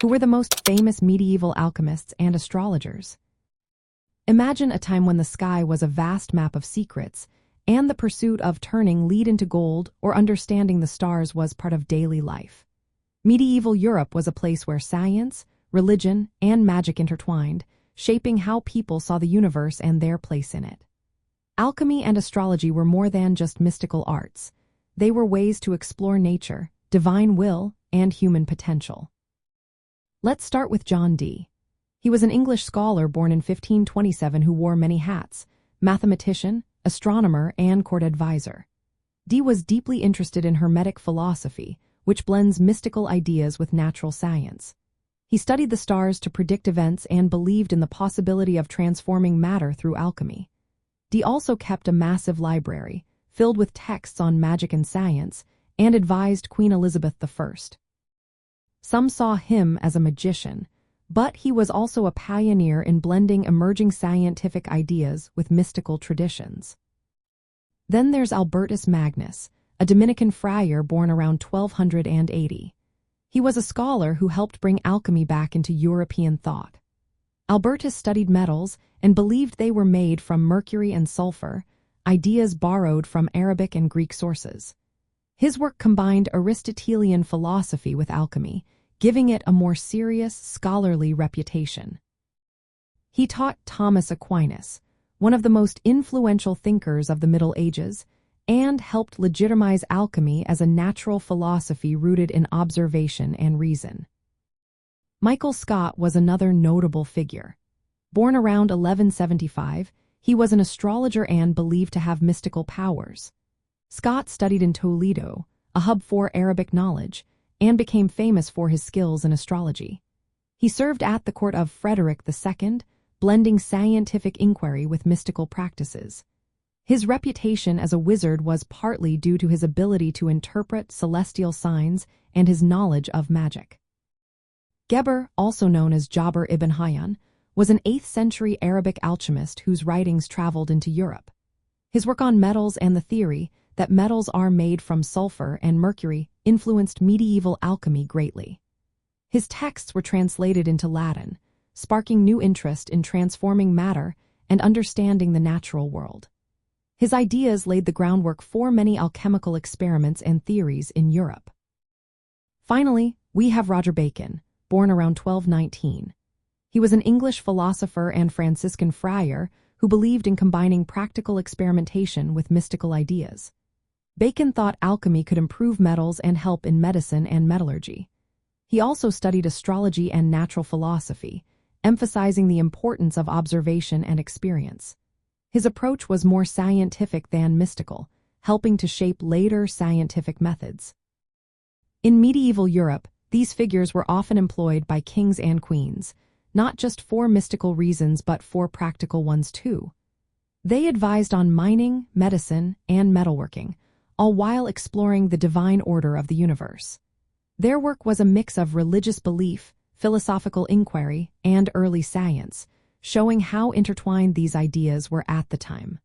who were the most famous medieval alchemists and astrologers. Imagine a time when the sky was a vast map of secrets, and the pursuit of turning lead into gold or understanding the stars was part of daily life. Medieval Europe was a place where science, religion, and magic intertwined, shaping how people saw the universe and their place in it. Alchemy and astrology were more than just mystical arts. They were ways to explore nature, divine will, and human potential. Let's start with John Dee. He was an English scholar born in 1527 who wore many hats: mathematician, astronomer, and court advisor. Dee was deeply interested in Hermetic philosophy, which blends mystical ideas with natural science. He studied the stars to predict events and believed in the possibility of transforming matter through alchemy. Dee also kept a massive library, filled with texts on magic and science, and advised Queen Elizabeth I. Some saw him as a magician, but he was also a pioneer in blending emerging scientific ideas with mystical traditions. Then there's Albertus Magnus, a Dominican friar born around 1280. He was a scholar who helped bring alchemy back into European thought. Albertus studied metals and believed they were made from mercury and sulfur, ideas borrowed from Arabic and Greek sources. His work combined Aristotelian philosophy with alchemy, giving it a more serious, scholarly reputation. He taught Thomas Aquinas, one of the most influential thinkers of the Middle Ages, and helped legitimize alchemy as a natural philosophy rooted in observation and reason. Michael Scott was another notable figure. Born around 1175, he was an astrologer and believed to have mystical powers. Scott studied in Toledo, a hub for Arabic knowledge, and became famous for his skills in astrology. He served at the court of Frederick II, blending scientific inquiry with mystical practices. His reputation as a wizard was partly due to his ability to interpret celestial signs and his knowledge of magic. Geber, also known as Jabir ibn Hayyan, was an 8th-century Arabic alchemist whose writings traveled into Europe. His work on metals and the theory that metals are made from sulfur and mercury influenced medieval alchemy greatly. His texts were translated into Latin, sparking new interest in transforming matter and understanding the natural world. His ideas laid the groundwork for many alchemical experiments and theories in Europe. Finally, we have Roger Bacon, born around 1219. He was an English philosopher and Franciscan friar who believed in combining practical experimentation with mystical ideas. Bacon thought alchemy could improve metals and help in medicine and metallurgy. He also studied astrology and natural philosophy, emphasizing the importance of observation and experience. His approach was more scientific than mystical, helping to shape later scientific methods. In medieval Europe, these figures were often employed by kings and queens, not just for mystical reasons but for practical ones too. They advised on mining, medicine, and metalworking, all while exploring the divine order of the universe. Their work was a mix of religious belief, philosophical inquiry, and early science, showing how intertwined these ideas were at the time.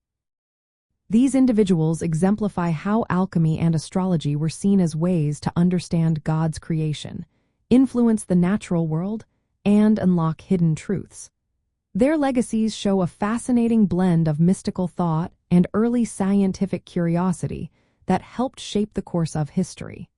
These individuals exemplify how alchemy and astrology were seen as ways to understand God's creation, influence the natural world, and unlock hidden truths. Their legacies show a fascinating blend of mystical thought and early scientific curiosity that helped shape the course of history.